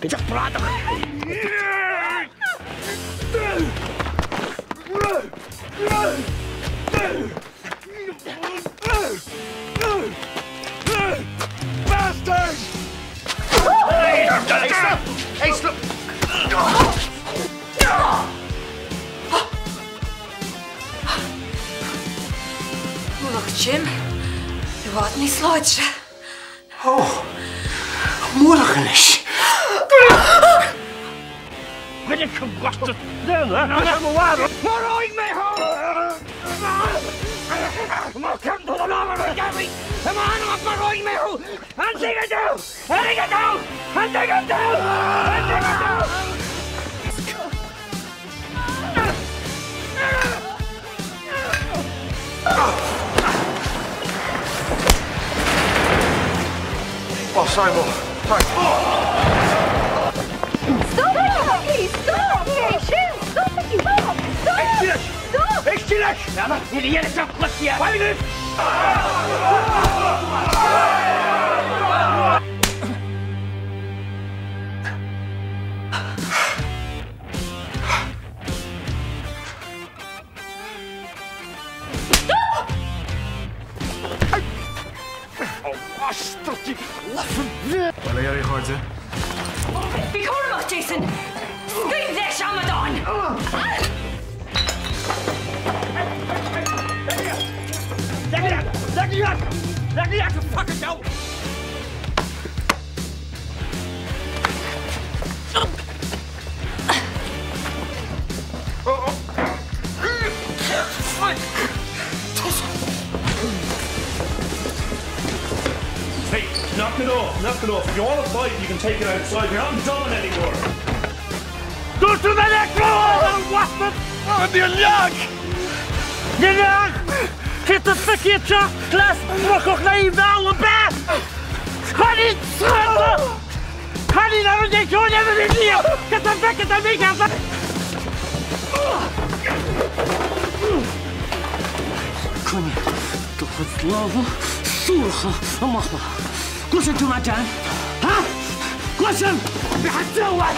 Just brother. Bastards! Hey, stop! Look, Jim, je wordt niet sluiten. Oh, morgen. Ben ik gewacht? Waarom ik mee houden? Maar kom door de langer, Gary! En maar aan wat waarom ik mee houden? En zing het nou! En zing het nou! En zing het nou! En zing het nou! Oh, Simon. Sorry. Stop it, Rocky! Stop! Shoot! Stop it, you stop! Stop! Stop! Ik zie het! Ja, maar die hele zak klopt hier. Waar nu? Well, jag har det. Vi kommer nog, Jason! Skriv det, Shamadan! Lägg ner! Fuck it down! Hey, knock it off, knock it off. If you want to fight, you can take it outside. You're not done anymore. Go to the next room! What? Det är lag! Det är lag! Titta paketet! Klass! Mokochna i världen! Honey! Sranda! Honey, när du gick hon över ditt liv! Kan ta väcket av mig kanske! Kom igen. Du får slava. صورخة أمخبة كل شيء انتو مجان ها كل شيء بحسوات